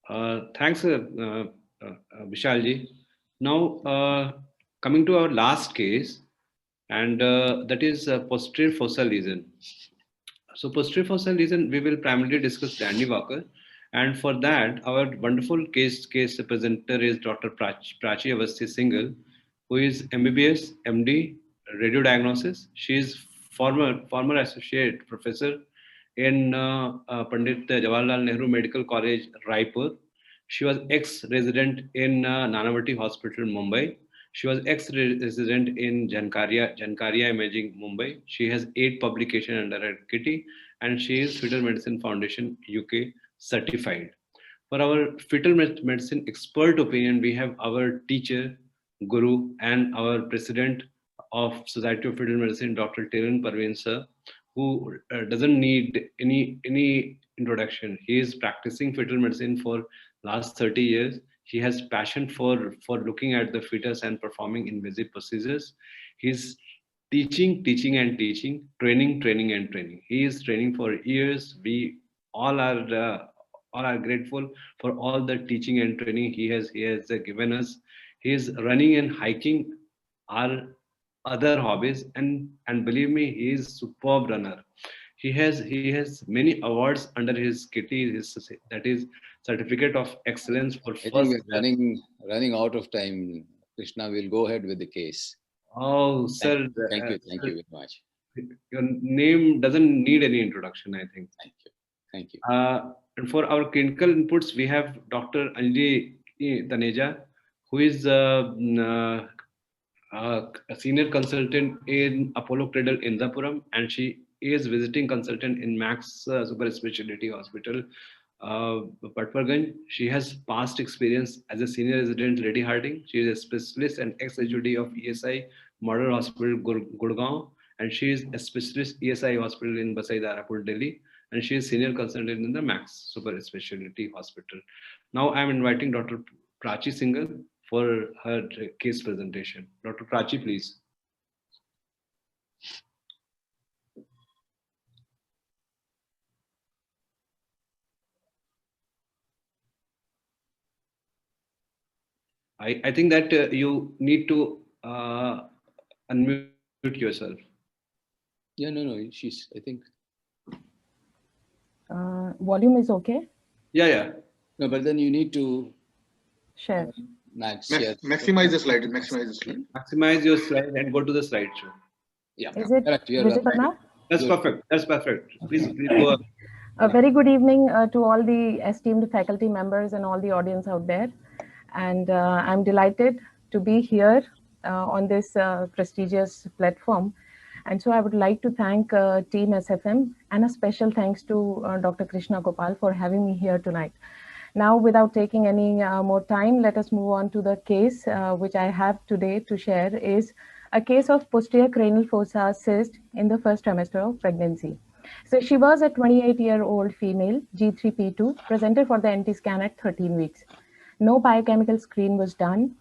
Thanks, Vishalji. Now, coming to our last case, and that is posterior fossa lesion. So, posterior fossa lesion, we will primarily discuss Danny Walker, and for that, our wonderful case presenter is Dr. Prachi Avasthi Singhal, who is MBBS, MD, radio diagnosis. She is former associate professor in Pandit Jawaharlal Nehru Medical College, Raipur. She was ex-resident in Nanavati Hospital, Mumbai. She was ex-resident in Jankaria Imaging, Mumbai. She has 8 publications under her kitty, and she is Fetal Medicine Foundation UK certified. For our fetal medicine expert opinion, we have our teacher, guru, and our president of Society of Fetal Medicine, Dr. Tiran Parveen sir, who doesn't need any introduction. He is practicing fetal medicine for last 30 years. He has passion for looking at the fetus and performing invasive procedures. He's teaching and teaching, training and training. He is training for years. We all are all are grateful for all the teaching and training he has given us. He is running and hiking our other hobbies, and believe me, he is superb runner. He has many awards under his kitty. That is certificate of excellence for I think first we're running out of time. Krishna, we'll go ahead with the case. Oh, sir, Thank you very much. your name doesn't need any introduction, I think. Thank you. And for our clinical inputs, we have Dr. Anjali Taneja, who is a senior consultant in Apollo Cradle Indapuram, and she is visiting consultant in Max Super Specialty Hospital, Patparganj. She has past experience as a senior resident Lady Harding. She is a specialist and ex-HOD of ESI Model Hospital, Gurgaon, and she is a specialist ESI hospital in Basai Darapur, Delhi, and she is senior consultant in the Max Super Specialty Hospital. Now I am inviting Dr. Prachi Singhal for her case presentation. Dr. Prachi, please. I think that you need to unmute yourself. Yeah, no, she's, I think. Volume is okay? Yeah. No, but then you need to share. Maximize the slide. Maximize your slide and go to the slideshow. Yeah. Is it visible now? That's perfect. That's perfect. Please go ahead. A very good evening to all the esteemed faculty members and all the audience out there. And I'm delighted to be here on this prestigious platform. And so I would like to thank Team SFM and a special thanks to Dr. Krishna Gopal for having me here tonight. Now, without taking any more time, let us move on to the case which I have today to share is a case of posterior cranial fossa cyst in the first trimester of pregnancy. So she was a 28-year-old female, G3P2, presented for the NT scan at 13 weeks. No biochemical screen was done,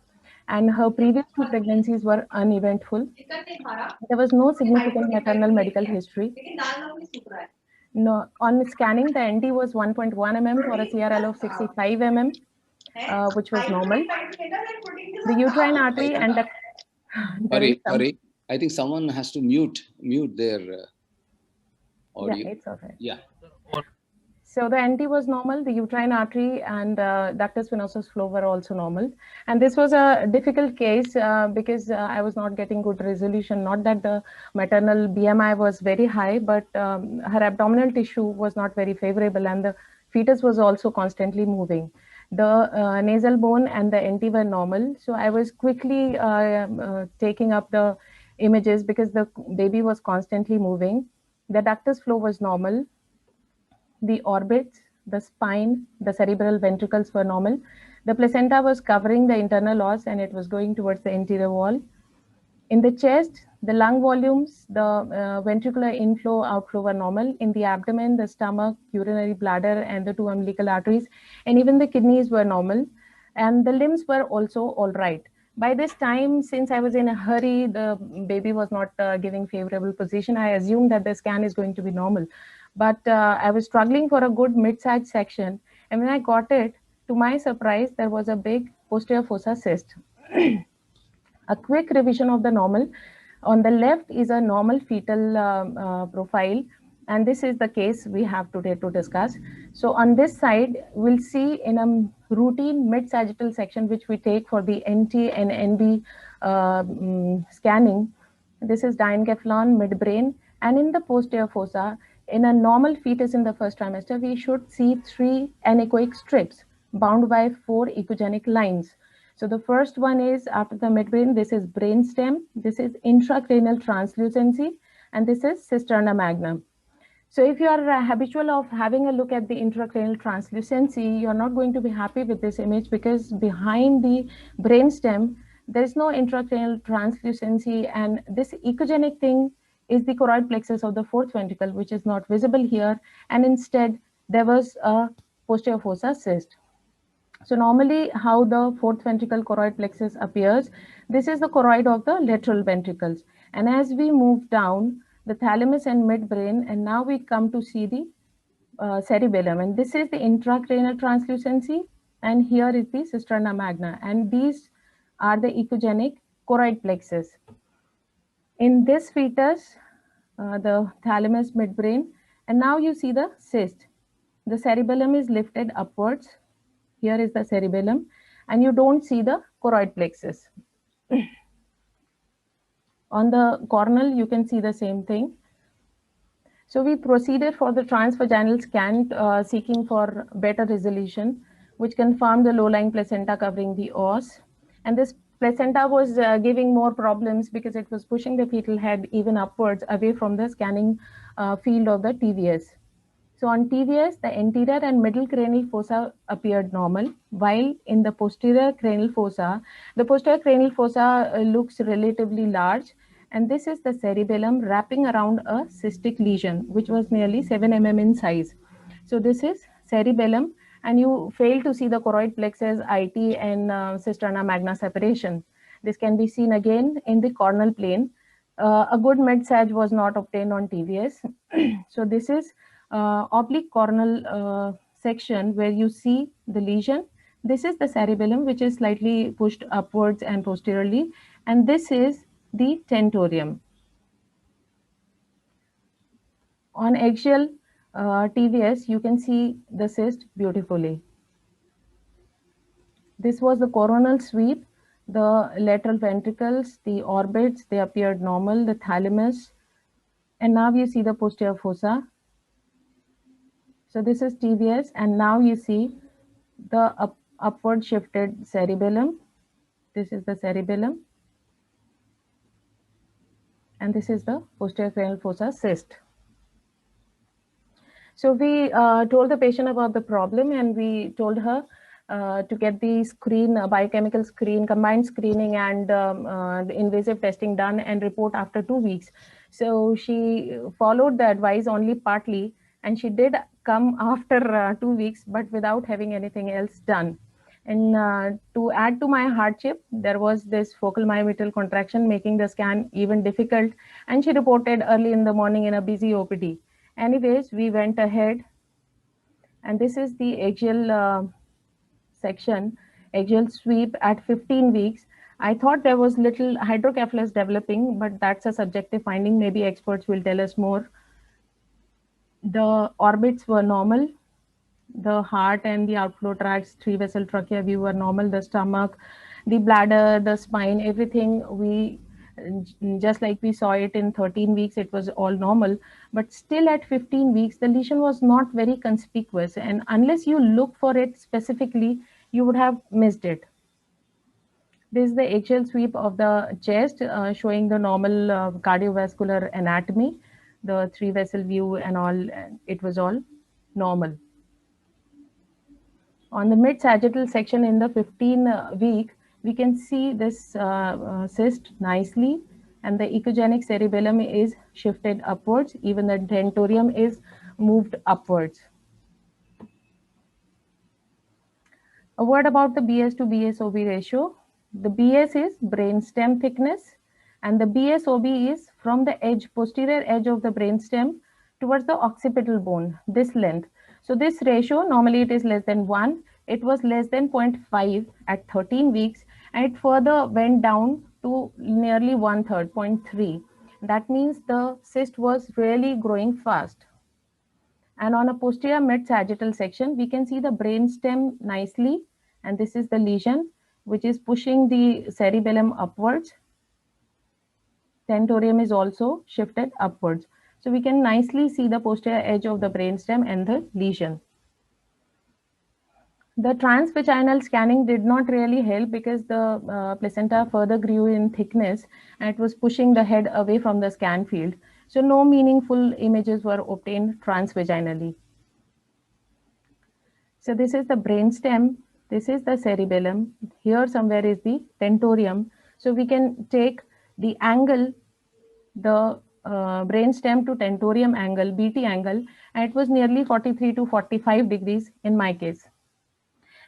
and her previous 2 pregnancies were uneventful. There was no significant maternal medical history. No, on scanning, the NT was 1.1 mm for a CRL of 65 mm, which was normal. The uterine artery and the... Sorry. I think someone has to mute their audio. Yeah, it's okay. Yeah. So the NT was normal, the uterine artery and ductus venosus flow were also normal. And this was a difficult case because I was not getting good resolution. Not that the maternal BMI was very high, but her abdominal tissue was not very favorable and the fetus was also constantly moving. The nasal bone and the NT were normal. So I was quickly taking up the images because the baby was constantly moving. The ductus flow was normal. The orbits, the spine, the cerebral ventricles were normal. The placenta was covering the internal os and it was going towards the anterior wall. In the chest, the lung volumes, the ventricular inflow, outflow were normal. In the abdomen, the stomach, urinary bladder, and the 2 umbilical arteries, and even the kidneys were normal. And the limbs were also all right. By this time, since I was in a hurry, the baby was not giving favorable position. I assumed that the scan is going to be normal. But I was struggling for a good mid-sized section. And when I got it, to my surprise, there was a big posterior fossa cyst. A quick revision of the normal. On the left is a normal fetal profile, and this is the case we have today to discuss. So on this side, we'll see in a routine mid-sagittal section, which we take for the NT and NB scanning. This is diencephalon, midbrain, and in the posterior fossa, in a normal fetus in the first trimester, we should see 3 anechoic strips bound by 4 echogenic lines. So the first one is after the midbrain, this is brainstem, this is intracranial translucency, and this is cisterna magna. So if you are habitual of having a look at the intracranial translucency, you're not going to be happy with this image, because behind the brainstem, there is no intracranial translucency, and this echogenic thing is the choroid plexus of the fourth ventricle, which is not visible here, and instead there was a posterior fossa cyst. So normally how the fourth ventricle choroid plexus appears, this is the choroid of the lateral ventricles. And as we move down, the thalamus and midbrain, and now we come to see the cerebellum. And this is the intracranial translucency, and here is the cisterna magna. And these are the echogenic choroid plexus. In this fetus, the thalamus, midbrain, and now you see the cyst. The cerebellum is lifted upwards. Here is the cerebellum, and you don't see the choroid plexus. On the coronal, you can see the same thing. So we proceeded for the transvaginal scan, seeking for better resolution, which confirmed the low-lying placenta covering the os. And this placenta was giving more problems because it was pushing the fetal head even upwards away from the scanning field of the TVS. So on TVS, the anterior and middle cranial fossa appeared normal, while in the posterior cranial fossa, looks relatively large, and this is the cerebellum wrapping around a cystic lesion, which was nearly 7 mm in size. So this is cerebellum, and you fail to see the choroid plexus, IT, and cisterna magna separation. This can be seen again in the coronal plane. A good mid-sag was not obtained on TVS. So this is oblique coronal section where you see the lesion. This is the cerebellum, which is slightly pushed upwards and posteriorly, and this is the tentorium. On axial TVS, you can see the cyst beautifully. This was the coronal sweep. The lateral ventricles, the orbits, they appeared normal, the thalamus, and now you see the posterior fossa. So this is TVS, and now you see the upward shifted cerebellum. This is the cerebellum, and this is the posterior cranial fossa cyst. So we told the patient about the problem, and we told her to get the screen, biochemical screen, combined screening, and the invasive testing done and report after 2 weeks. So she followed the advice only partly, and she did come after 2 weeks, but without having anything else done. And to add to my hardship, there was this focal myometrial contraction making the scan even difficult, and she reported early in the morning in a busy OPD. Anyways, we went ahead, and this is the axial section, axial sweep at 15 weeks. I thought there was little hydrocephalus developing, but that's a subjective finding. Maybe experts will tell us more. The orbits were normal. The heart and the outflow tracts, 3 vessel trachea view were normal. The stomach, the bladder, the spine, everything, we just like we saw it in 13 weeks, it was all normal. But still at 15 weeks, the lesion was not very conspicuous. And unless you look for it specifically, you would have missed it. This is the axial sweep of the chest, showing the normal cardiovascular anatomy, the 3 vessel view and all, it was all normal. On the mid-sagittal section in the 15 week, we can see this cyst nicely, and the echogenic cerebellum is shifted upwards. Even the tentorium is moved upwards. A word about the BS to BSOB ratio. The BS is brainstem thickness, and the BSOB is from the edge, posterior edge of the brainstem towards the occipital bone, this length. So this ratio, normally it is less than 1. it was less than 0.5 at 13 weeks, and it further went down to nearly 1/3, 0.3. That means the cyst was really growing fast. And on a posterior mid-sagittal section, we can see the brainstem nicely, and this is the lesion, which is pushing the cerebellum upwards. Tentorium is also shifted upwards. So we can nicely see the posterior edge of the brainstem and the lesion. The transvaginal scanning did not really help because the placenta further grew in thickness and it was pushing the head away from the scan field. So no meaningful images were obtained transvaginally. So this is the brainstem, this is the cerebellum, here somewhere is the tentorium. So we can take the angle, the brainstem to tentorium angle, BT angle, and it was nearly 43 to 45 degrees in my case.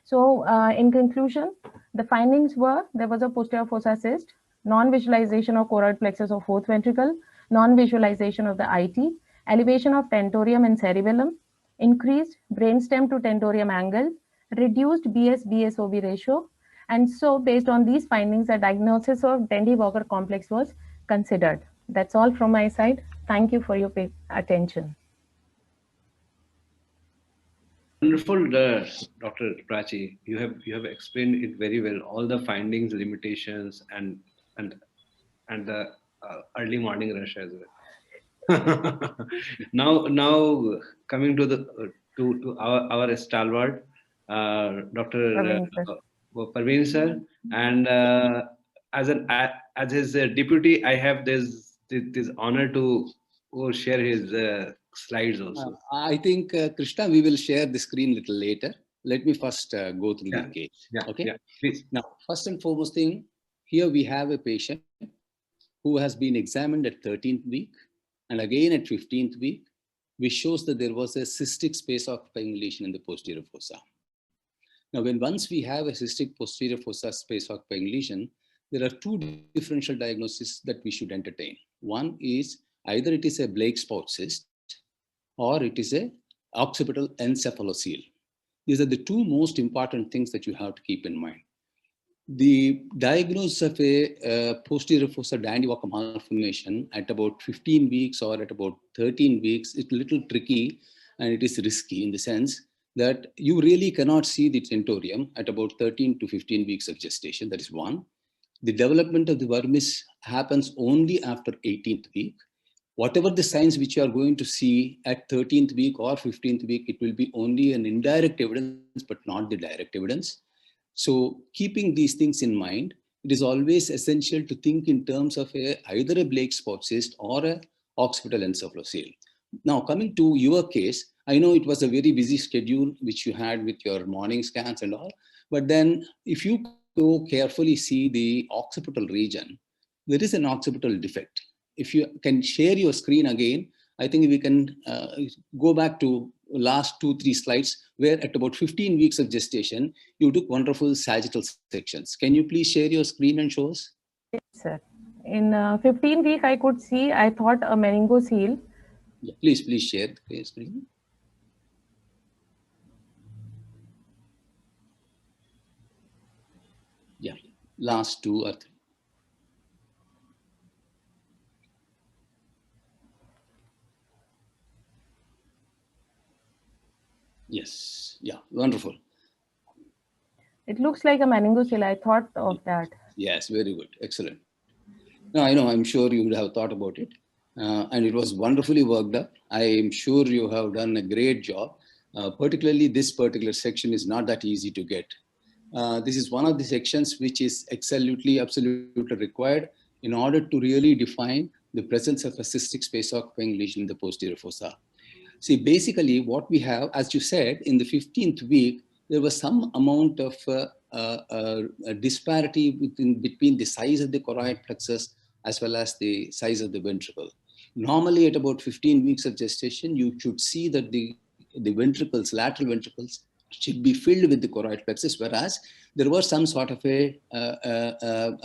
So in conclusion, the findings were there was a posterior fossa cyst, non-visualization of choroid plexus of fourth ventricle, non-visualization of the IT, elevation of tentorium and cerebellum, increased brainstem to tentorium angle, reduced BS-BSOB ratio. And so based on these findings, a diagnosis of Dandy-Walker complex was considered. That's all from my side. Thank you for your attention. Wonderful, Dr. Prachi. You have explained it very well. All the findings, limitations, and the early morning rush as well. now coming to the to our stalwart, Dr. Parveen sir, and as his deputy, I have this honor to share his slides also. I think, Krishna, we will share the screen a little later. Let me first go through the case. Okay. Yeah, please. Now, first and foremost thing, here we have a patient who has been examined at 13th week and again at 15th week, which shows that there was a cystic space occupying lesion in the posterior fossa. Now, once we have a cystic posterior fossa space occupying lesion, there are two differential diagnoses that we should entertain. One is either it is a Blake spot cyst or it is a occipital encephalocele. These are the two most important things that you have to keep in mind. The diagnosis of a posterior fossa Dandy-Walker malformation at about 15 weeks or at about 13 weeks is a little tricky, and it is risky in the sense that you really cannot see the tentorium at about 13 to 15 weeks of gestation. That is one. The development of the vermis happens only after 18th week. Whatever the signs which you are going to see at 13th week or 15th week, it will be only an indirect evidence, but not the direct evidence. So keeping these things in mind, it is always essential to think in terms of either a Blake spot cyst or a occipital encephalocele. Now, coming to your case, I know it was a very busy schedule which you had with your morning scans and all, but then if you go carefully see the occipital region, there is an occipital defect. If you can share your screen again, I think we can go back to last 2-3 slides where at about 15 weeks of gestation, you took wonderful sagittal sections. Can you please share your screen and show us? Yes, sir. In 15 week, I could see, I thought a meningocele. Yeah, please share the screen. Yeah, last 2 or 3. Yes, yeah, wonderful. It looks like a meningocele. I thought of that. Yes, very good, excellent. Now, I know, I'm sure you would have thought about it, and it was wonderfully worked up. I am sure you have done a great job. Particularly this particular section is not that easy to get. This is one of the sections which is absolutely required in order to really define the presence of a cystic space occupying lesion in the posterior fossa. See, basically what we have, as you said, in the 15th week, there was some amount of a disparity between the size of the choroid plexus as well as the size of the ventricle. Normally at about 15 weeks of gestation, you should see that the ventricles, lateral ventricles, should be filled with the choroid plexus, whereas there was some sort of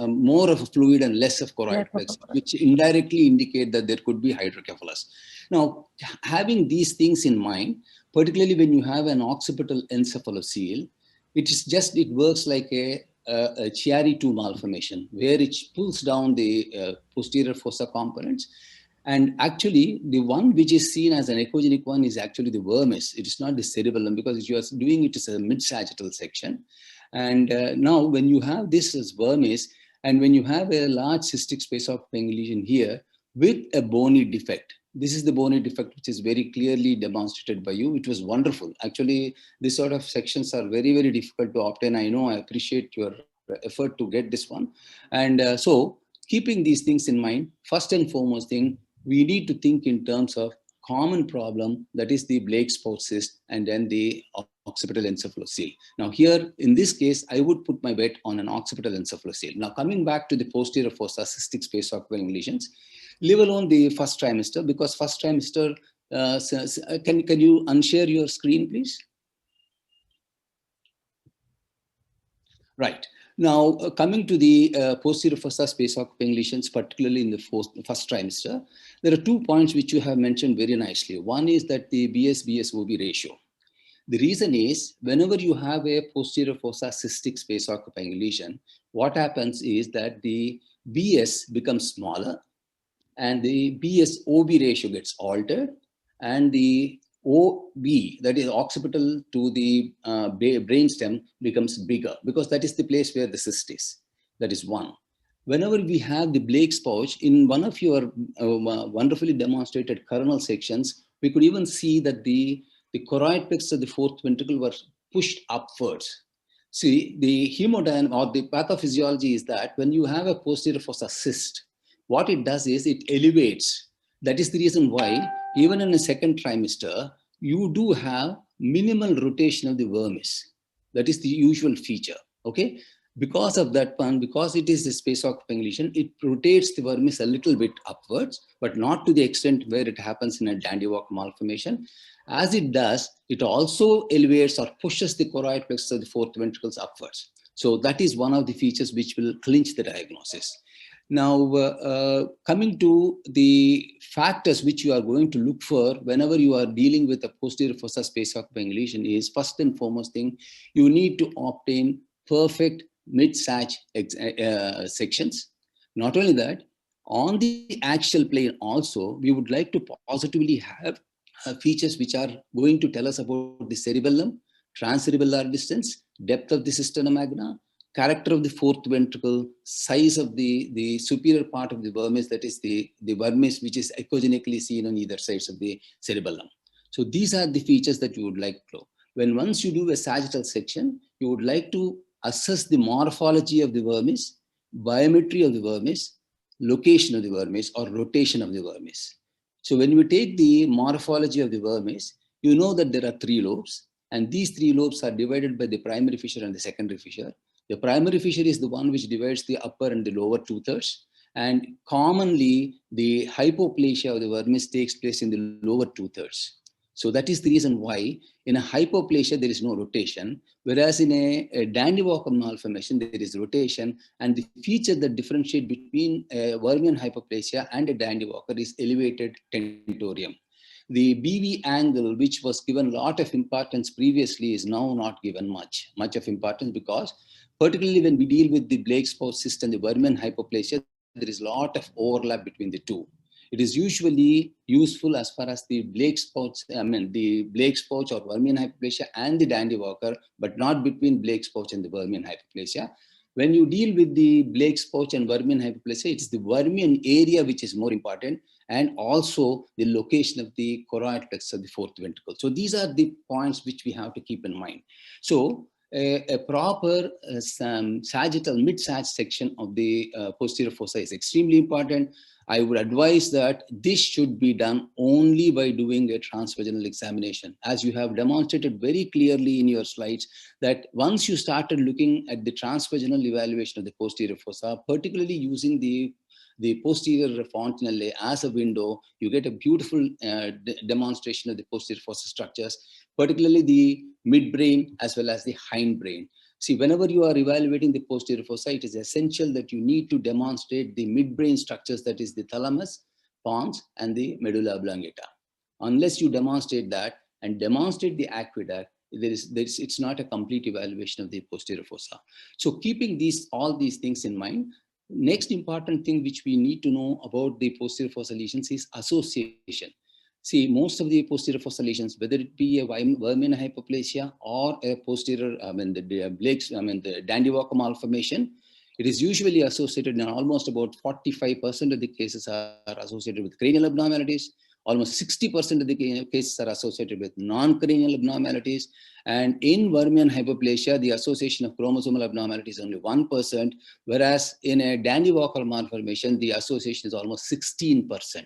more of a fluid and less of choroid plexus, which indirectly indicate that there could be hydrocephalus. Now, having these things in mind, particularly when you have an occipital encephalocele, it works like a Chiari 2 malformation, where it pulls down the posterior fossa components. And actually, the one which is seen as an echogenic one is actually the vermis. It is not the cerebellum, because you are doing it as a mid-sagittal section. And now when you have this as vermis, and when you have a large cystic space occupying lesion here with a bony defect, this is the bony defect which is very clearly demonstrated by you. It was wonderful. Actually, this sort of sections are very, very difficult to obtain. I know, I appreciate your effort to get this one. And so keeping these things in mind, first and foremost thing, we need to think in terms of common problem, that is the Blake's pouch cyst and then the occipital encephalocele. Now here, in this case, I would put my bet on an occipital encephalocele. Now coming back to the posterior fossa cystic space occupying lesions, leave alone the first trimester, because first trimester, can you unshare your screen, please? Right. Now, coming to the posterior fossa space occupying lesions, particularly in the first trimester, there are 2 points which you have mentioned very nicely. One is that the BS-BS-OB ratio. The reason is, whenever you have a posterior fossa cystic space occupying lesion, what happens is that the BS becomes smaller and the BS-OB ratio gets altered, and the OB, that is occipital to the brainstem, becomes bigger, because that is the place where the cyst is. That is one. Whenever we have the Blake's pouch, in one of your wonderfully demonstrated coronal sections, we could even see that the choroid plexus of the fourth ventricle were pushed upwards. See, the hemodynamic or the pathophysiology is that when you have a posterior fossa cyst, what it does is it elevates. That is the reason why even in a second trimester, you do have minimal rotation of the vermis. That is the usual feature, okay? Because of that one, because it is a space occupying lesion, it rotates the vermis a little bit upwards, but not to the extent where it happens in a Dandy Walker malformation. As it does, it also elevates or pushes the choroid plexus of the fourth ventricles upwards. So that is one of the features which will clinch the diagnosis. Now, coming to the factors which you are going to look for whenever you are dealing with a posterior fossa space occupying lesion is, first and foremost thing, you need to obtain perfect mid-sag sections. Not only that, on the axial plane also, we would like to positively have features which are going to tell us about the cerebellum, transcerebellar distance, depth of the cisterna magna, character of the fourth ventricle, size of the superior part of the vermis, that is the vermis which is echogenically seen on either sides of the cerebellum. So these are the features that you would like to know. When once you do a sagittal section, you would like to assess the morphology of the vermis, biometry of the vermis, location of the vermis, or rotation of the vermis. So when we take the morphology of the vermis, you know that there are 3 lobes, and these 3 lobes are divided by the primary fissure and the secondary fissure. The primary fissure is the one which divides the upper and the lower 2/3, and commonly the hypoplasia of the vermis takes place in the lower 2/3. So that is the reason why in a hypoplasia there is no rotation, whereas in a Dandy Walker malformation there is rotation, and the feature that differentiate between a Vermian hypoplasia and a Dandy Walker is elevated tentorium. The BV angle, which was given a lot of importance previously, is now not given much of importance, because particularly when we deal with the Blake's pouch cyst and the Vermian hypoplasia, there is a lot of overlap between the two. It is usually useful as far as the Blake's pouch, the Blake's pouch or Vermian hypoplasia and the Dandy Walker, but not between Blake's pouch and the Vermian hypoplasia. When you deal with the Blake's pouch and Vermian hypoplasia, it's the Vermian area which is more important, and also the location of the choroid plexus of the fourth ventricle. So these are the points which we have to keep in mind. So a proper sagittal mid-sag section of the posterior fossa is extremely important. I would advise that this should be done only by doing a transvaginal examination, as you have demonstrated very clearly in your slides, that once you started looking at the transvaginal evaluation of the posterior fossa, particularly using the posterior fontanelle as a window, you get a beautiful demonstration of the posterior fossa structures, particularly the midbrain as well as the hindbrain. See, whenever you are evaluating the posterior fossa, it is essential that you need to demonstrate the midbrain structures, that is the thalamus, pons, and the medulla oblongata. Unless you demonstrate that and demonstrate the aqueduct, it's not a complete evaluation of the posterior fossa. So keeping all these things in mind, next important thing which we need to know about the posterior fossa lesions is association. See, most of the posterior fossa lesions, whether it be a Vermeer hypoplasia or a posterior, the Dandy-Walker malformation, it is usually associated in almost about 45% of the cases are associated with cranial abnormalities. Almost 60% of the cases are associated with non-cranial abnormalities. And in Vermeer hypoplasia, the association of chromosomal abnormalities is only 1%, whereas in a Dandy-Walker malformation, the association is almost 16%.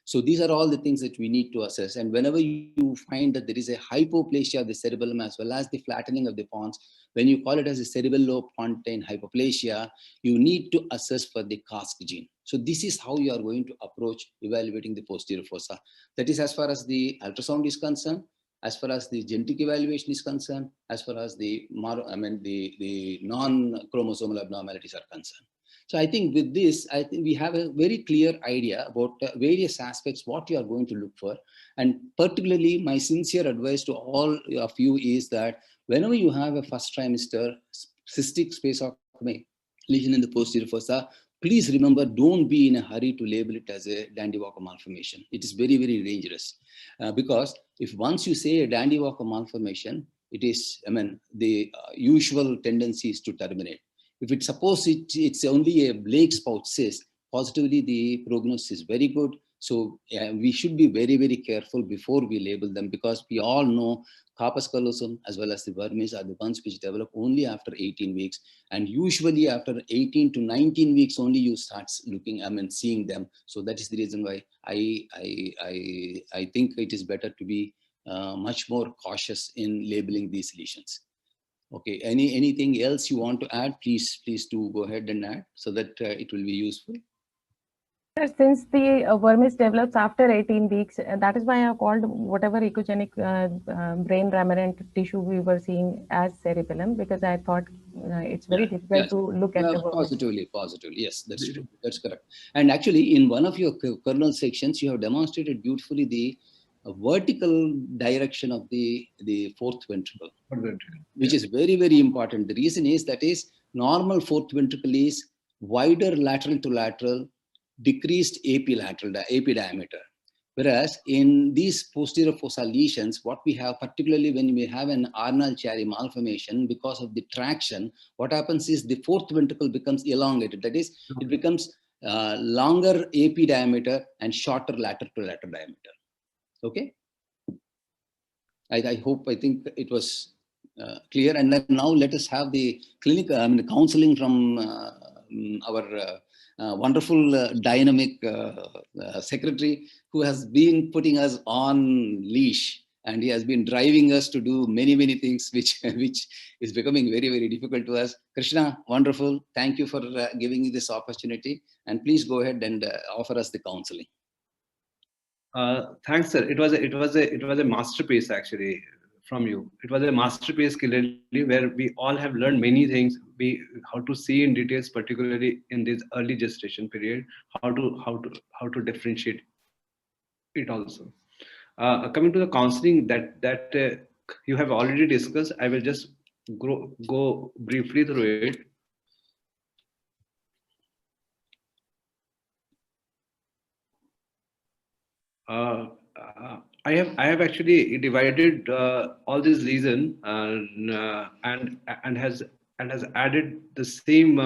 So these are all the things that we need to assess. And whenever you find that there is a hypoplasia of the cerebellum as well as the flattening of the pons, when you call it as a cerebellopontine hypoplasia, you need to assess for the CASK gene. So this is how you are going to approach evaluating the posterior fossa. That is as far as the ultrasound is concerned, as far as the genetic evaluation is concerned, as far as the non-chromosomal abnormalities are concerned. So I think with this, I think we have a very clear idea about various aspects, what you are going to look for. And particularly my sincere advice to all of you is that whenever you have a first trimester cystic space octomy lesion in the posterior fossa, please remember, don't be in a hurry to label it as a Dandy-Walker malformation. It is very, very dangerous because if once you say a Dandy-Walker malformation, it is, the usual tendency is to terminate. If it's suppose it's only a Blake's pouch cyst, positively the prognosis is very good. So we should be very, very careful before we label them, because we all know corpus callosum as well as the vermis are the ones which develop only after 18 weeks. And usually after 18 to 19 weeks only you start looking, seeing them. So that is the reason why I think it is better to be much more cautious in labeling these lesions. Okay, anything else you want to add? Please do go ahead and add so that it will be useful. Since the vermis develops after 18 weeks, that is why I called whatever echogenic brain remnant tissue we were seeing as cerebellum, because I thought it's very difficult to look at the vermis. Positively, yes, that's true. That's correct. And actually, in one of your kernel sections, you have demonstrated beautifully the vertical direction of the fourth ventricle, which is very, very important. The reason is that is normal fourth ventricle is wider lateral to lateral, decreased AP diameter. Whereas in these posterior fossa lesions, what we have, particularly when we have an Arnold-Chiari malformation, because of the traction, what happens is the fourth ventricle becomes elongated. That is, it becomes longer AP diameter and shorter lateral to lateral diameter. Okay, I think it was clear. And then now let us have the clinical the counseling from our wonderful dynamic secretary, who has been putting us on leash, and he has been driving us to do many things which is becoming very, very difficult to us. Krishna, wonderful. Thank you for giving me this opportunity, and please go ahead and offer us the counseling. Thanks, sir. It was a masterpiece actually from you. It was a masterpiece clearly, where we all have learned many things. How to see in details, particularly in this early gestation period, how to differentiate it also. Coming to the counseling that you have already discussed, I will just go briefly through it. I have actually divided all these lesions and has added the same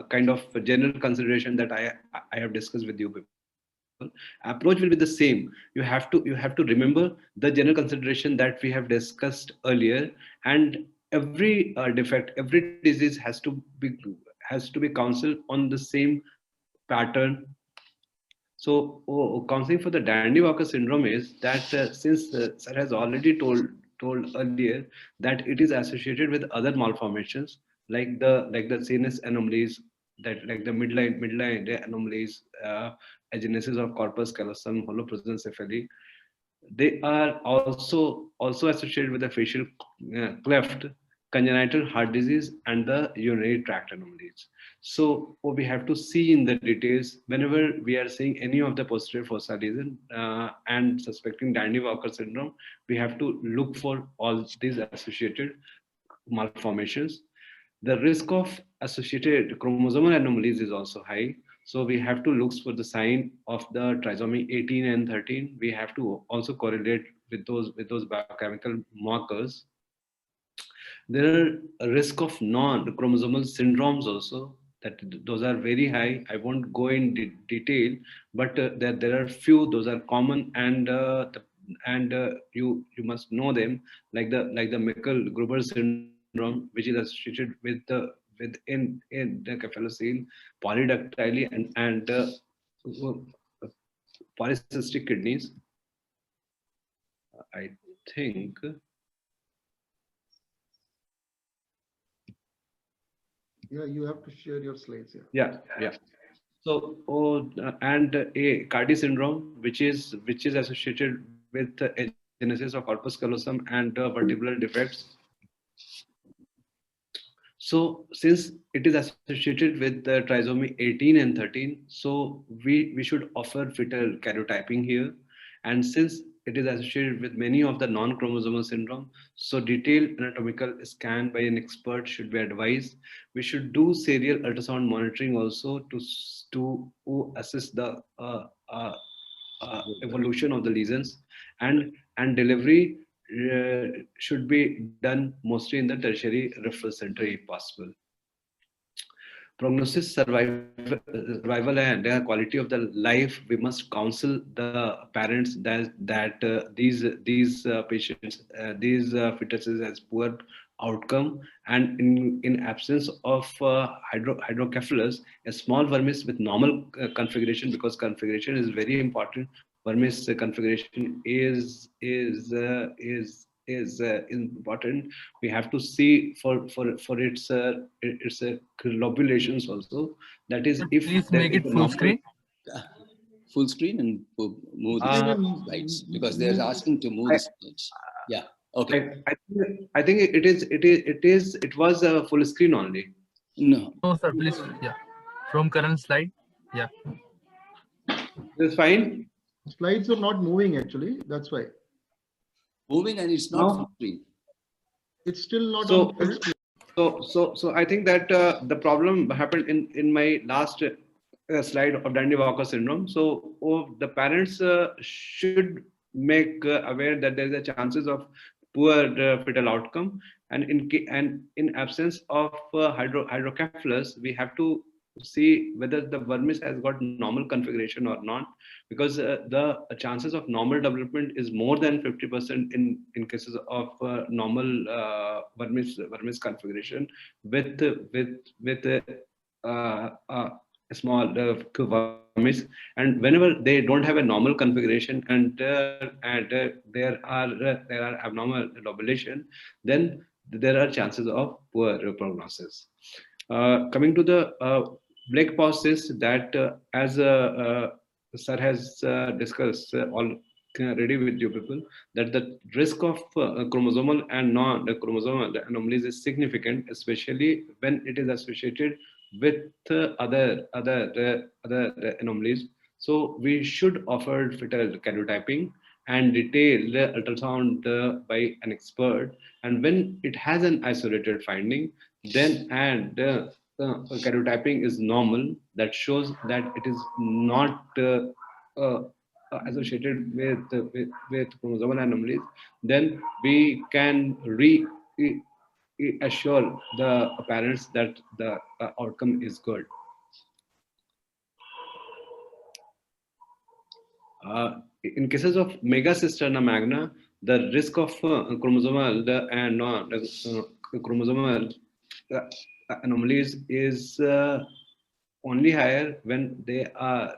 kind of general consideration that I have discussed with you before. Approach will be the same. You have to remember the general consideration that we have discussed earlier, and every defect, every disease has to be counseled on the same pattern. So counseling for the Dandy-Walker syndrome is that since sir has already told earlier that it is associated with other malformations like the CNS anomalies, that like the midline anomalies, agenesis of corpus callosum, holoprosencephaly. They are also associated with a facial cleft congenital heart disease, and the urinary tract anomalies. So what we have to see in the details whenever we are seeing any of the posterior fossa lesion and suspecting Dandy-Walker syndrome, we have to look for all these associated malformations. The risk of associated chromosomal anomalies is also high. So we have to look for the sign of the trisomy 18 and 13. We have to also correlate with those biochemical markers. There are a risk of non-chromosomal syndromes also, that those are very high. I won't go in detail, but there are few. Those are common, and you must know them, like the Meckel-Gruber syndrome, which is associated with in the cephalocele, polydactyly, and polycystic kidneys. I think. Yeah, you have to share your slides. Yeah. So, and a Cardi syndrome, which is associated with agenesis of corpus callosum and vertebral defects. So, since it is associated with the trisomy 18 and 13, so we should offer fetal karyotyping here. And since it is associated with many of the non-chromosomal syndrome, so detailed anatomical scan by an expert should be advised. We should do serial ultrasound monitoring also to assess the evolution of the lesions, and delivery should be done mostly in the tertiary referral center if possible. Prognosis, survival, and quality of the life. We must counsel the parents that these patients, these fetuses has poor outcome, and in absence of hydrocephalus, a small vermis with normal configuration, because configuration is very important. Vermis configuration is important. We have to see for its lobulations also. That is, if please make it full screen. Full screen and move the slides, because they're asking to move the slides. Yeah. Okay. I think it was a full screen only. No. No, sir. Please. Yeah. From current slide. Yeah. It's fine. Slides are not moving actually. That's why. Moving, and it's not full screen. It's still not on full screen. So I think that the problem happened in my last slide of Dandy-Walker syndrome. So the parents should make aware that there is a chances of poor fetal outcome, and in absence of hydrocephalus, we have to see whether the vermis has got normal configuration or not, because the chances of normal development is more than 50% in cases of normal vermis configuration with small vermis. And whenever they don't have a normal configuration, and there are abnormal lobulation, then there are chances of poor prognosis. Coming to the Blake-Paus, that as sir has discussed already with you people, that the risk of chromosomal and non-chromosomal anomalies is significant, especially when it is associated with other anomalies. So we should offer fetal karyotyping and detailed ultrasound by an expert. And when it has an isolated finding, then karyotyping is normal, that shows that it is not associated with chromosomal anomalies, then we can assure the parents that the outcome is good. In cases of megacisterna magna, the risk of chromosomal and non-chromosomal anomalies is only higher when they are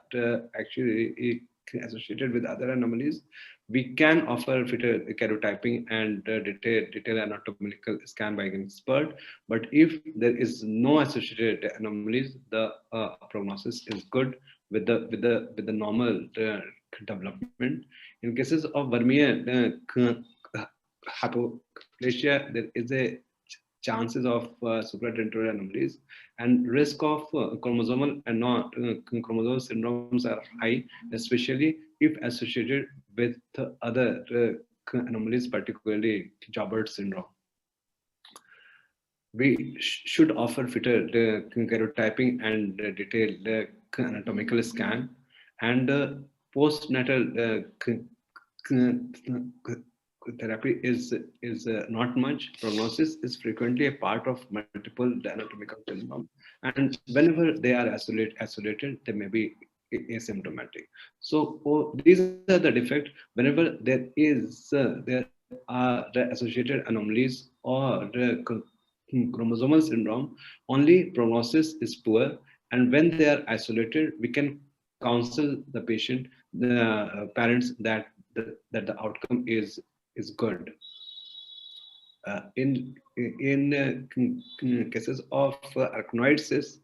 actually associated with other anomalies. We can offer fetal karyotyping and detailed anatomical scan by an expert. But if there is no associated anomalies, the prognosis is good with the normal development. In cases of Vermeer hypoplasia, there is a chances of supratentorial anomalies, and risk of chromosomal and non-chromosomal syndromes are high, especially if associated with other anomalies, particularly Joubert syndrome. We should offer fitter karyotyping and detailed anatomical scan, and postnatal therapy is not much. Prognosis is frequently a part of multiple anatomical syndrome, and whenever they are isolated, they may be asymptomatic. So these are the defects. Whenever there are the associated anomalies or the chromosomal syndrome, only prognosis is poor, and when they are isolated, we can counsel the patient, the parents, that the outcome is good. In cases of arachnoid cysts,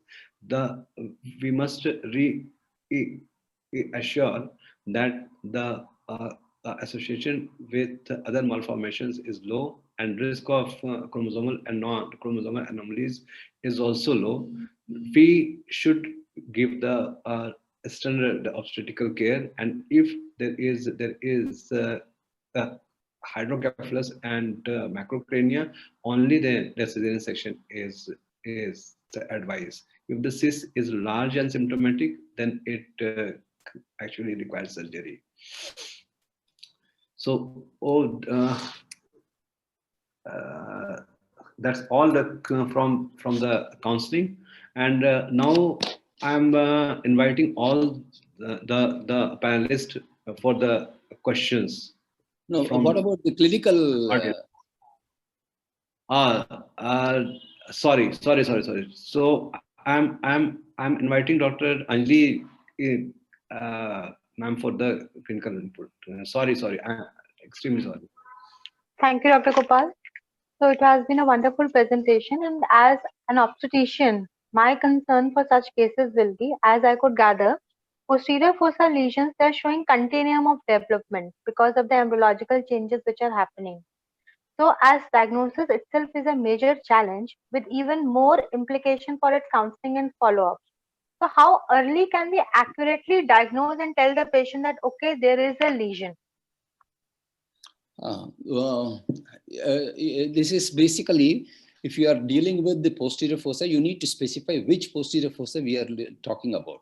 we must assure that the association with other malformations is low, and risk of chromosomal and non-chromosomal anomalies is also low. We should give the standard obstetrical care, and if there is hydrocephalus and macrocrania, only the cesarean section is advised. If the cyst is large and symptomatic, then it actually requires surgery. So, that's all from the counseling, and now I'm inviting all the panelists for the questions. No, what about the clinical? Sorry. So I'm inviting Dr. Anjali, ma'am, for the clinical input. Sorry. I'm extremely sorry. Thank you, Dr. Gopal. So it has been a wonderful presentation, and as an obstetrician, my concern for such cases will be, as I could gather, posterior fossa lesions, they're showing continuum of development because of the embryological changes which are happening. So as diagnosis itself is a major challenge with even more implication for its counseling and follow-up. So how early can we accurately diagnose and tell the patient that, okay, there is a lesion? This is basically, if you are dealing with the posterior fossa, you need to specify which posterior fossa we are talking about.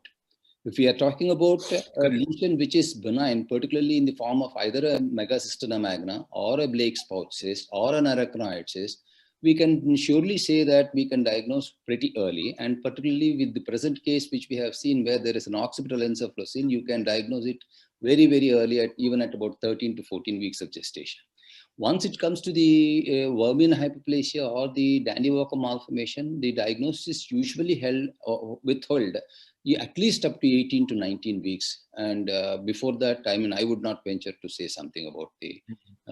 If we are talking about a lesion which is benign, particularly in the form of either a megacystoma magna or a Blake's pouch cyst or an arachnoid cyst, we can surely say that we can diagnose pretty early, and particularly with the present case which we have seen where there is an occipital encephalocele, you can diagnose it very, very early, even at about 13 to 14 weeks of gestation. Once it comes to the Wermian hyperplasia or the Dandy-Walker malformation, the diagnosis is usually withheld at least up to 18 to 19 weeks. And before that, I would not venture to say something about the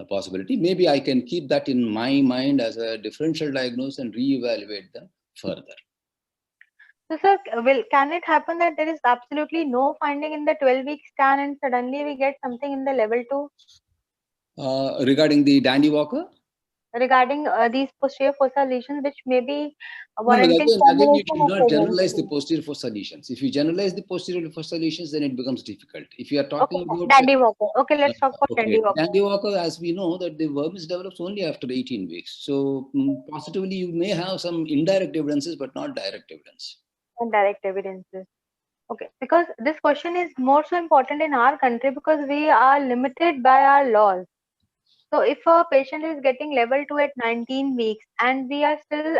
possibility. Maybe I can keep that in my mind as a differential diagnosis and reevaluate them further. So, sir, can it happen that there is absolutely no finding in the 12-week scan and suddenly we get something in the level 2? Regarding the Dandy-Walker? Regarding these posterior fossa lesions, which may be warranting again, you should not generalize the posterior fossa lesions. If you generalize the posterior fossa lesions, then it becomes difficult. If you are talking about Dandy-Walker, okay, let's talk about Dandy-Walker. Dandy-Walker, as we know, that the vermis develops only after 18 weeks. So positively, you may have some indirect evidences, but not direct evidence. Indirect evidences. Okay, because this question is more so important in our country because we are limited by our laws. So if a patient is getting level 2 at 19 weeks and we are still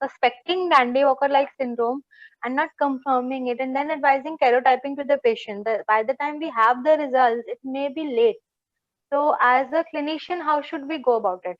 suspecting Dandy-Walker-like syndrome and not confirming it and then advising karyotyping to the patient, by the time we have the results, it may be late. So as a clinician, how should we go about it?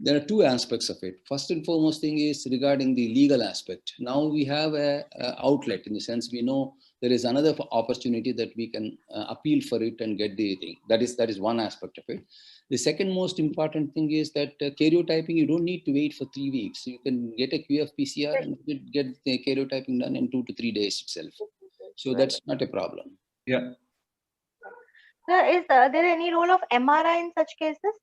There are two aspects of it. First and foremost thing is regarding the legal aspect. Now we have an outlet, in the sense we know there is another opportunity that we can appeal for it and get the thing. That is one aspect of it. The second most important thing is that karyotyping, you don't need to wait for 3 weeks. You can get a QF-PCR and get the karyotyping done in 2 to 3 days itself. So that's not a problem. Yeah. Sir, is there any role of MRI in such cases?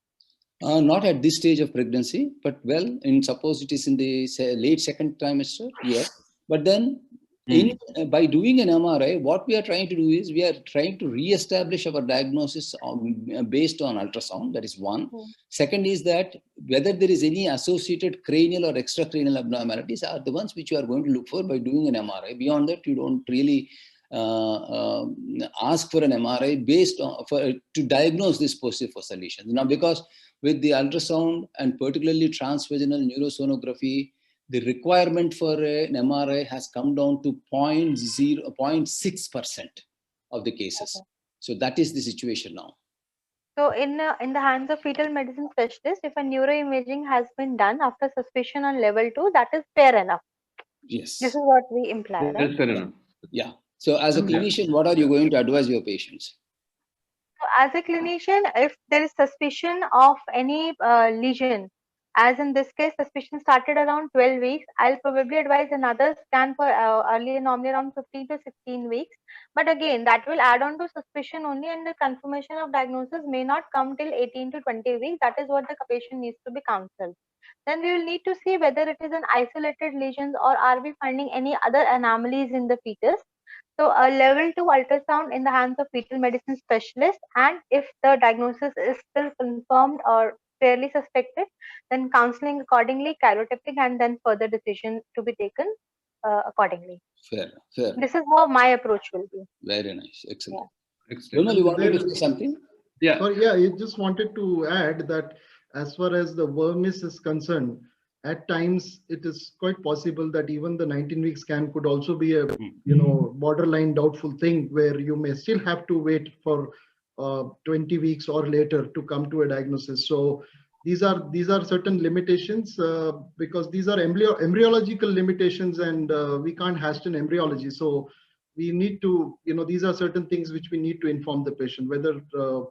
Not at this stage of pregnancy, but well, in suppose it is in the late second trimester, yes. But then, by doing an MRI, what we are trying to do is we are trying to re-establish our diagnosis based on ultrasound. That is one. Second is that whether there is any associated cranial or extracranial abnormalities are the ones which you are going to look for by doing an MRI. Beyond that, you don't really ask for an MRI based on to diagnose this posterior fossa lesions. Now, because with the ultrasound and particularly transvaginal neurosonography, the requirement for an MRI has come down to 0.6% of the cases. Okay. So that is the situation now. So in the hands of fetal medicine specialist, if a neuroimaging has been done after suspicion on level 2, that is fair enough. Yes. This is what we imply, right? That's fair enough. Yeah. So as a clinician, what are you going to advise your patients? So as a clinician, if there is suspicion of any lesion, as in this case, suspicion started around 12 weeks, I'll probably advise another scan for normally around 15 to 16 weeks. But again, that will add on to suspicion only, and the confirmation of diagnosis may not come till 18 to 20 weeks. That is what the patient needs to be counseled. Then we will need to see whether it is an isolated lesions or are we finding any other anomalies in the fetus. So a level 2 ultrasound in the hands of fetal medicine specialist, and if the diagnosis is still confirmed or fairly suspected, then counseling accordingly, karyotyping, and then further decision to be taken accordingly. Fair, fair. This is how my approach will be. Very nice, excellent. Excellent. Vimal, you wanted to say something? Yeah. Sorry, yeah, I just wanted to add that as far as the vermis is concerned, at times it is quite possible that even the 19-week scan could also be a borderline doubtful thing where you may still have to wait for 20 weeks or later to come to a diagnosis. So these are certain limitations because these are embryological limitations, and we can't hasten embryology. So we need to, these are certain things which we need to inform the patient, whether the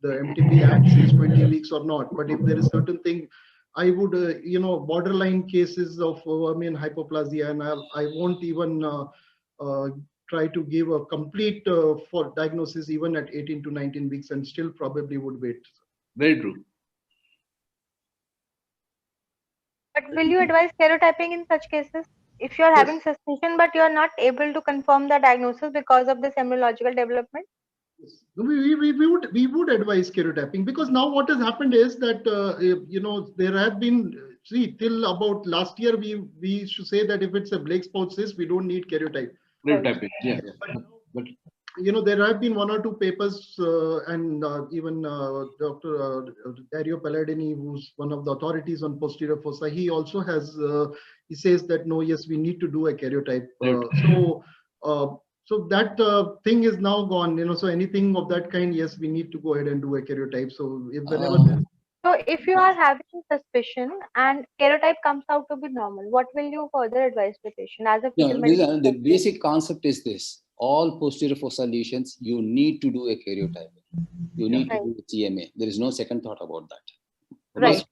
MTP Act says 20 weeks or not. But if there is certain thing, I would, borderline cases of vermian hypoplasia, and I won't even try to give a complete for diagnosis even at 18 to 19 weeks, and still probably would wait. Very true. But will you advise karyotyping in such cases? If you are having suspicion, but you are not able to confirm the diagnosis because of this embryological development? Yes. We would advise karyotyping, because now what has happened is that there have been, till about last year we used to say that if it's a Blake's pouch cyst, we don't need karyotype. Karyotyping, yeah. But there have been 1 or 2 papers, and even Dr. Dario Palladini, who's one of the authorities on posterior fossa, he also has, he says that no, yes, we need to do a karyotype. So that thing is now gone, so anything of that kind, yes, we need to go ahead and do a karyotype. So if whenever So if you are having suspicion and karyotype comes out to be normal, what will you further advise the patient as a fetal medicine? The basic concept is this: all posterior fossa lesions, you need to do a karyotype. You need to do a CMA. There is no second thought about that. Right.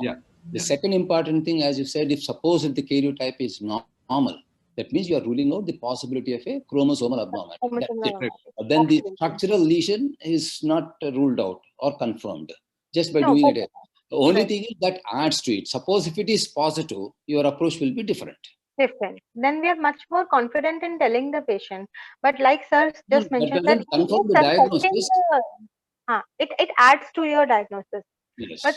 Yeah. The second important thing, as you said, if the karyotype is normal, that means you are ruling out the possibility of a chromosomal abnormality. But then the structural lesion is not ruled out or confirmed just by doing it. The only thing is that adds to it. Suppose if it is positive, your approach will be different. Then we are much more confident in telling the patient. But like sir just mentioned, that confirm the diagnosis. It adds to your diagnosis. Yes. But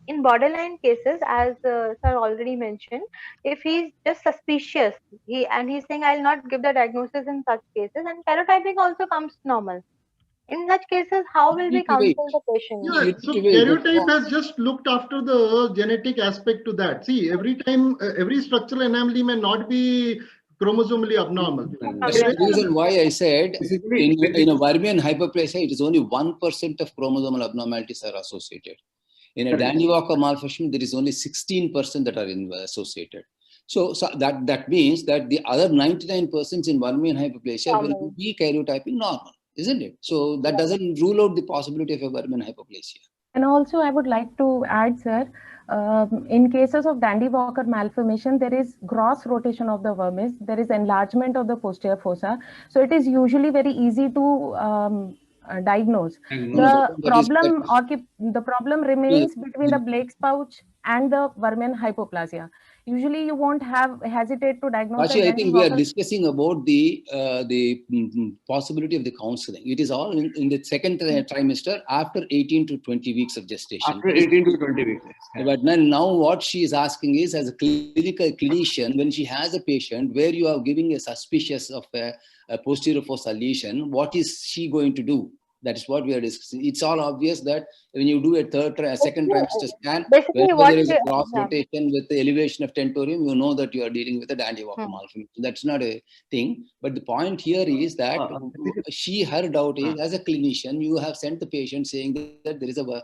in borderline cases, as sir already mentioned, if he's just suspicious, he's saying I'll not give the diagnosis in such cases, and karyotyping also comes normal. In such cases, how will we counsel the patient? Yeah, so karyotype has just looked after the genetic aspect to that. See, every time, every structural anomaly may not be chromosomally abnormal. That's the reason why I said in a vermian hyperplasia, it is only 1% of chromosomal abnormalities are associated. In a Dandy-Walker malformation, there is only 16% that are associated. So that means that the other 99% in vermian hyperplasia will be karyotyping normal, isn't it? So that doesn't rule out the possibility of a vermian hyperplasia. And also, I would like to add, sir, in cases of Dandy-Walker malformation, there is gross rotation of the vermis, there is enlargement of the posterior fossa. So it is usually very easy to diagnose. Diagnose. The that is- the problem remains between the Blake's pouch and the Vermeer hypoplasia. Usually, you won't hesitate to diagnose. Actually, I as think we are Dandy-Walker. discussing about the possibility of the counseling. It is all in the second trimester after 18 to 20 weeks of gestation. After 18 to 20 weeks. Yeah. But now what she is asking is, as a clinical clinician, when she has a patient where you are giving a suspicious of a posterior fossa lesion, what is she going to do? That is what we are discussing. It's all obvious that when you do a second trimester scan, Basically, whenever what there is a we- cross yeah. rotation with the elevation of tentorium, you know that you are dealing with a Dandy-Walker malformation. That's not a thing. But the point here is that her doubt is, as a clinician, you have sent the patient saying that there is a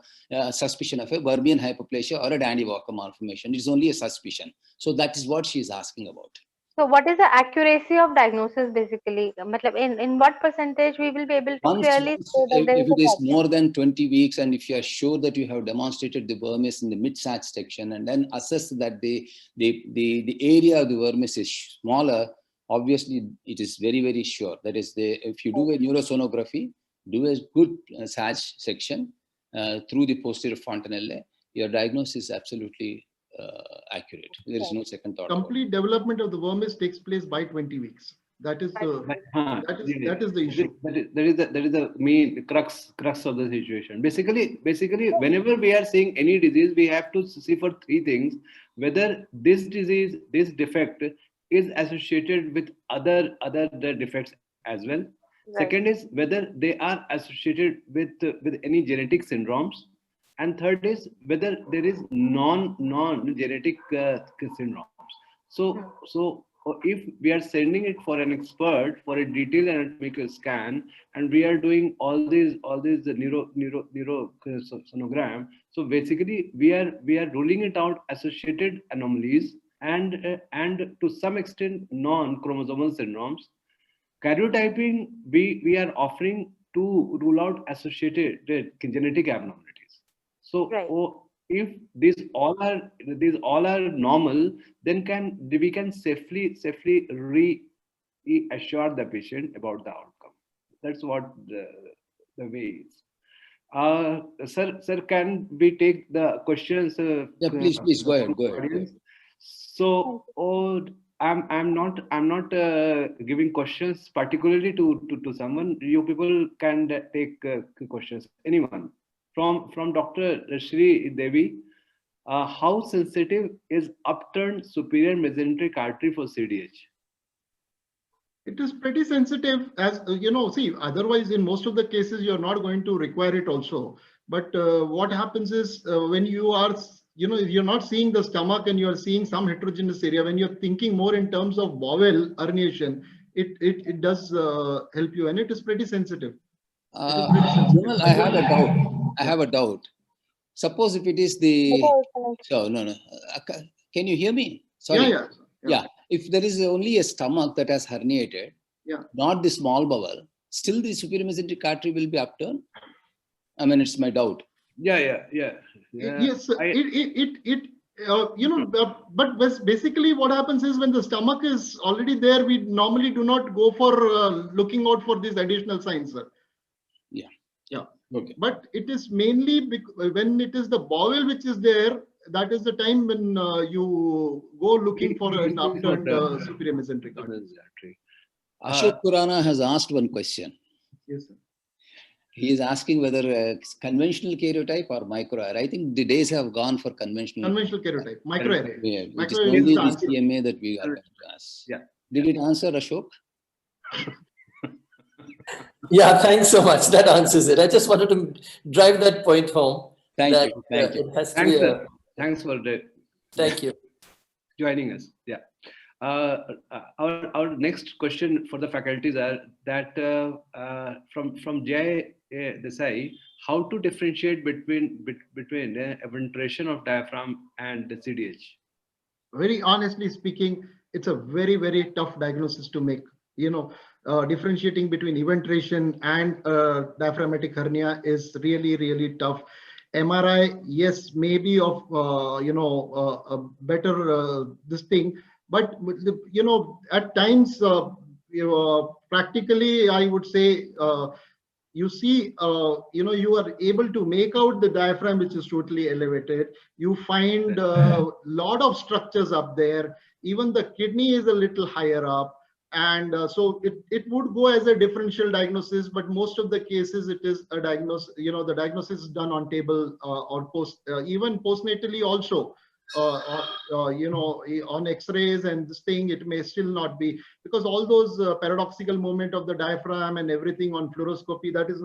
suspicion of a Vermeer hypoplasia or a Dandy-Walker malformation. It's only a suspicion. So that is what she is asking about. So what is the accuracy of diagnosis basically? Matlab, in what percentage we will be able to Once, clearly say that there if is it a is problem? more than 20 weeks, and if you are sure that you have demonstrated the vermis in the mid-sach section, and then assess that the area of the vermis is smaller, obviously it is very, very sure. That is, if you do a neurosonography, do a good sach section through the posterior fontanelle, your diagnosis is absolutely accurate. There is no second thought. Complete development of the vermis takes place by 20 weeks. That is the that is the issue. That is the main crux of the situation. Basically, whenever we are seeing any disease, we have to see for three things: whether this disease, this defect, is associated with other defects as well. Right. Second is whether they are associated with any genetic syndromes. And third is whether there is non-genetic syndromes. So if we are sending it for an expert for a detailed anatomical scan, and we are doing all these neuro sonogram, so basically we are ruling it out associated anomalies and to some extent non-chromosomal syndromes. Karyotyping we are offering to rule out associated genetic abnormalities. So Right. if these all are normal, then we can safely reassure the patient about the outcome. That's what the way is. Sir, can we take the questions? Yeah, please go ahead. So I'm not giving questions particularly to someone. You people can take questions. Anyone. From Dr. Shri Devi, how sensitive is upturned superior mesenteric artery for CDH? It is pretty sensitive, as see, otherwise in most of the cases you're not going to require it also. But what happens is when you are, you're not seeing the stomach and you're seeing some heterogeneous area, when you're thinking more in terms of bowel herniation, it does help you, and it is pretty sensitive. Vimal, I have a doubt. Suppose if it is the... No. Can you hear me? Sorry. Yeah. If there is only a stomach that has herniated, not the small bowel, still the superior mesenteric artery will be upturned? I mean, it's my doubt. Yes, but basically what happens is when the stomach is already there, we normally do not go for looking out for these additional signs, sir. Yeah. Okay. But it is mainly when it is the bowel which is there, that is the time when you go looking for an upturned superior mesenteric artery. Ashok Khurana has asked one question. Yes, sir. He is asking whether conventional karyotype or microarray. I think the days have gone for conventional karyotype, microarray. Yeah, it is only the CMA that we are going to ask. Yeah. Did it answer, Ashok? Yeah, thanks so much. That answers it. I just wanted to drive that point home. Thank you. It has to be Thanks for thank you. Joining us. Yeah. Our next question for the faculties are that from Jay Desai, how to differentiate between eventration of diaphragm and the CDH? Very honestly speaking, it's a very, very tough diagnosis to make. Differentiating between eventration and diaphragmatic hernia is really, really tough. MRI, yes, maybe of a better this thing, but at times practically I would say you see, you are able to make out the diaphragm, which is totally elevated. You find a lot of structures up there. Even the kidney is a little higher up. And so it would go as a differential diagnosis, but most of the cases it is a diagnosis, the diagnosis is done on table or even postnatally also. On x-rays and this thing, it may still not be, because all those paradoxical movement of the diaphragm and everything on fluoroscopy, that is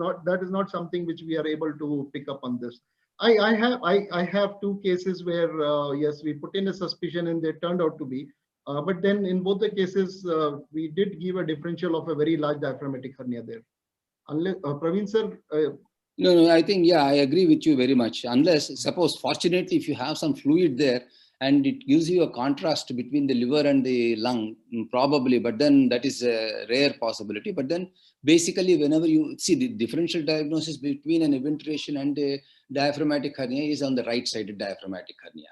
not something which we are able to pick up on this. I have two cases where yes, we put in a suspicion and they turned out to be, but then in both the cases we did give a differential of a very large diaphragmatic hernia there. Unless Praveen sir. No, I think, yeah, I agree with you very much. Unless, suppose, fortunately, if you have some fluid there and it gives you a contrast between the liver and the lung, probably, but then that is a rare possibility. But then basically, whenever you see the differential diagnosis between an eventuation and a diaphragmatic hernia is on the right-sided diaphragmatic hernia.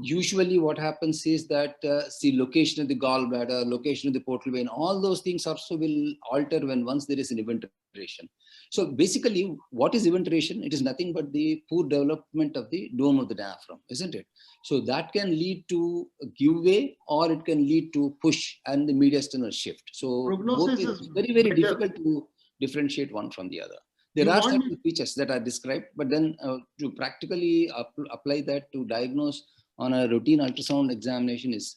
Usually what happens is that location of the gallbladder, location of the portal vein, all those things also will alter once there is an eventuation. So basically, what is eventuation? It is nothing but the poor development of the dome of the diaphragm, isn't it? So that can lead to a give way, or it can lead to push and the mediastinal shift. So Prognosis both is is very, very better. difficult to differentiate one from the other. There are certain features that are described, but then to practically apply that to diagnose on a routine ultrasound examination is,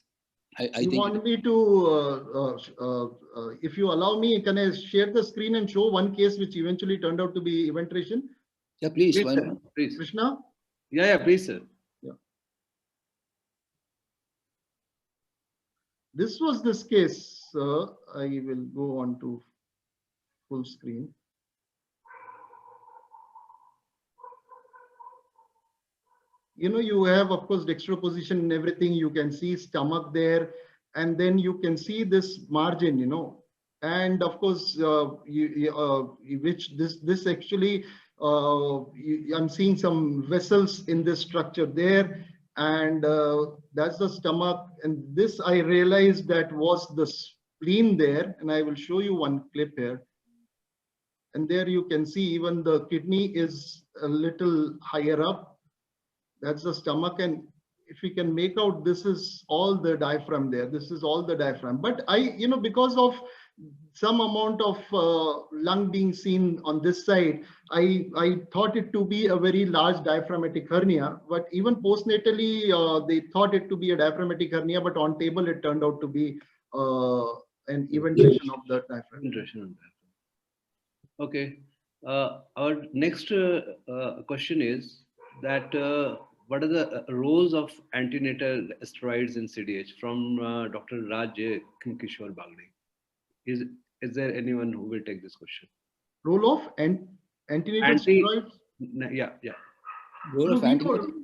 I think. Want me to, if you allow me, can I share the screen and show one case which eventually turned out to be eventuation? Yeah, please. Please, Why sir, not? please. Krishna? Yeah, please, sir. Yeah. This was this case. I will go on to full screen. You have, of course, dextroposition and everything. You can see stomach there, and then you can see this margin, and of course, which this actually, I'm seeing some vessels in this structure there, and that's the stomach. And this I realized that was the spleen there, and I will show you one clip here. And there you can see even the kidney is a little higher up. That's the stomach, and if we can make out, this is all the diaphragm there. This is all the diaphragm. But because of some amount of lung being seen on this side, I thought it to be a very large diaphragmatic hernia. But even postnatally, they thought it to be a diaphragmatic hernia, but on table it turned out to be an eventuation of the diaphragm. Okay. Our next question is that what are the roles of antenatal steroids in CDH? From Dr. Raj Kishore Bagde. Is there anyone who will take this question? Role of antenatal steroids? Yeah. Role of antenatal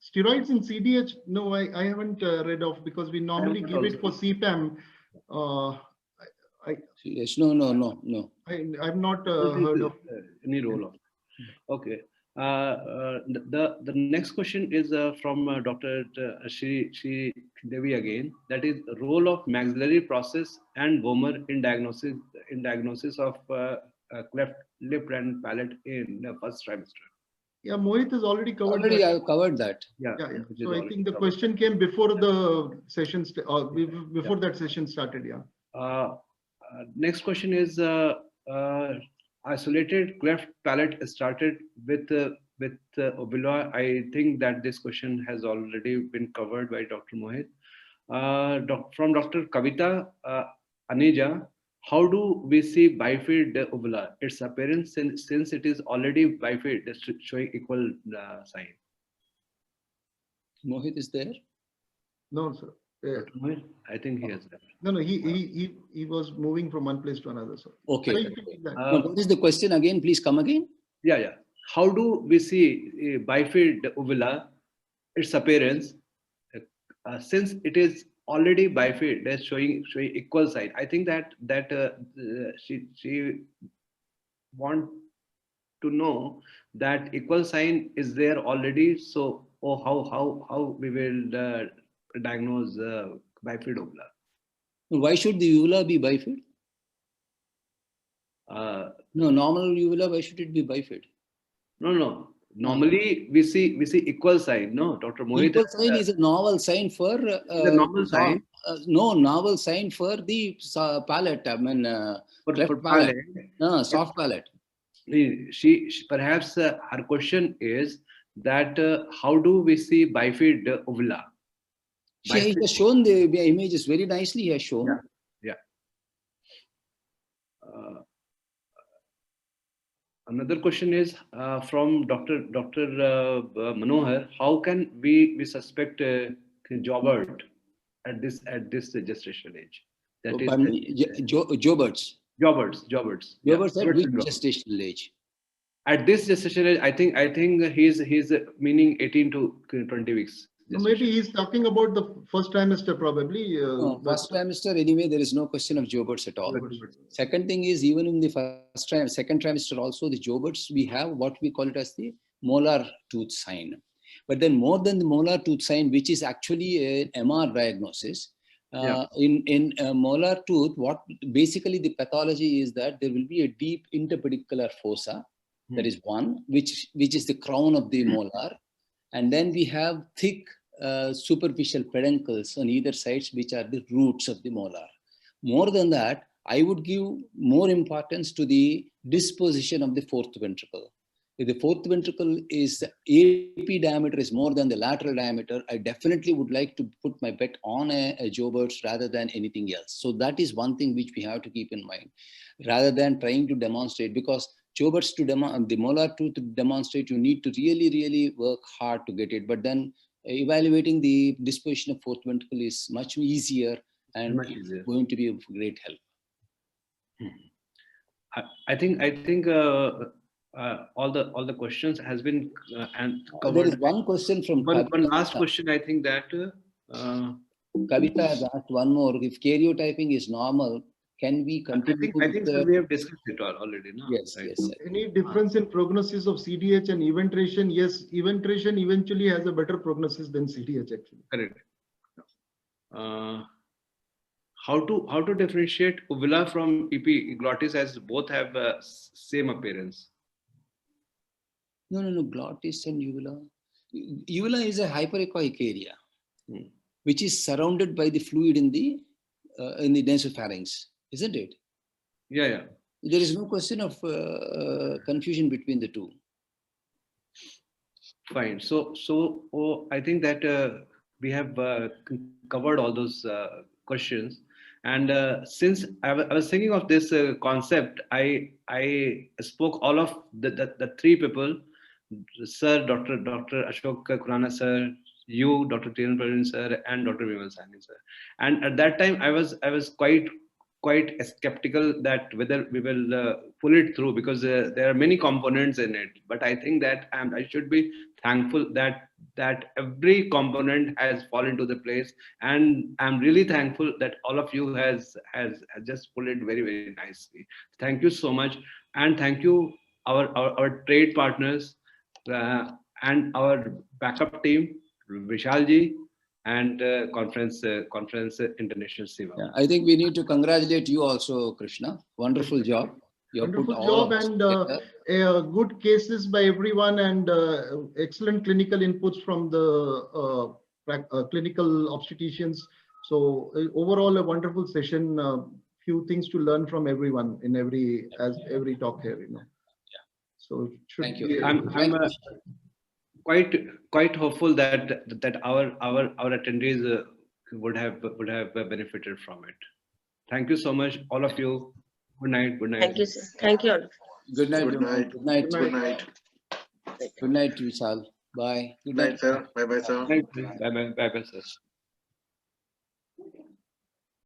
steroids in CDH? No, I haven't read of, because we normally give it for CPAM. Yes, no. I've not heard of any role of. Okay. The next question is from Dr. Shri Devi again. That is role of maxillary process and vomer in diagnosis of cleft lip and palate in the first trimester. Yeah, Mohit has already covered. I've covered that. Yeah. So I think the question came before the session, before that session started. Yeah. Next question is isolated cleft palate started with uvula. I think that this question has already been covered by Dr. Mohit. From Dr. Kavita Aneja, how do we see bifid uvula? Its appearance, since it is already bifid, showing equal sign. Mohit is there? No, sir. Mohit, I think he has left. No, he was moving from one place to another. So okay. What is the question again? Please come again. Yeah. How do we see bifid uvula, its appearance, since it is already bifid, that's showing equal sign? I think that she want to know that equal sign is there already. So, how we will diagnose bifid uvula? Why should the uvula be bifid? No, normal uvula, why should it be bifid? No. Normally we see equal sign. No, Dr. Mohit. Equal sign is a novel sign for the normal sign. No, novel sign for the palate. I mean, cleft palate. No, soft palate. She perhaps her question is that how do we see bifid uvula? He has shown the images very nicely. He has shown. Yeah. Another question is from Dr. Manohar. How can we suspect Jobert at this gestational age? That is Joberts. Joberts. Joberts at which gestational age? At this gestational age, I think he's meaning 18 to 20 weeks. So maybe he's talking about the first trimester, probably. First trimester, anyway, there is no question of Joberts at all. Second thing is, even in the second trimester also, the Joberts, we have what we call it as the molar tooth sign. But then more than the molar tooth sign, which is actually an MR diagnosis, in molar tooth, what basically the pathology is that there will be a deep interpedicular fossa. That is one, which is the crown of the molar. And then we have thick superficial peduncles on either sides, which are the roots of the molar. More than that, I would give more importance to the disposition of the fourth ventricle. If the fourth ventricle is AP diameter is more than the lateral diameter, I definitely would like to put my bet on a Joberts rather than anything else. So that is one thing which we have to keep in mind, rather than trying to demonstrate, because Joberts the molar tooth to demonstrate, you need to really work hard to get it. But then evaluating the disposition of fourth ventricle is much easier and going to be of great help. I think all the questions has been covered. There is one question from one last question. I think that Kavita has asked one more. If karyotyping is normal, can we continue? I think so we have discussed it already. No? Yes, right. yes. Any difference in prognosis of CDH and eventration? Yes, eventration eventually has a better prognosis than CDH actually. Correct. How to differentiate uvula from epiglottis, as both have same appearance? No. Glottis and uvula. Uvula is a hyperechoic area, which is surrounded by the fluid in the nasopharynx, isn't it? Yeah. There is no question of confusion between the two. Fine. So I think that we have covered all those questions. And since I was thinking of this concept, I spoke all of the three people, Sir, Dr. Ashok Khurana Sir, you, Dr. Tiran Praveen Sir, and Dr. Vimal Sahni Sir. And at that time, I was quite skeptical that whether we will pull it through, because there are many components in it. But I think that I should be thankful that every component has fallen into the place, and I'm really thankful that all of you has just pulled it very nicely. Thank you so much, and thank you our trade partners and our backup team, Vishalji, and conference International Seva. Yeah, I think we need to congratulate you also, Krishna. Wonderful job. Wonderful job, and good cases by everyone, and excellent clinical inputs from the clinical obstetricians. So overall, a wonderful session. Few things to learn from everyone in every talk here. Yeah. So it should thank you. be I'm quite hopeful that our attendees would have benefited from it. Thank you so much, all of you. Good night. Thank you, sir. Thank you all. Good night. Good night. Good night. Good night. Good night, Vishal. Bye. Good night, sir. Bye-bye, sir. Bye, sir.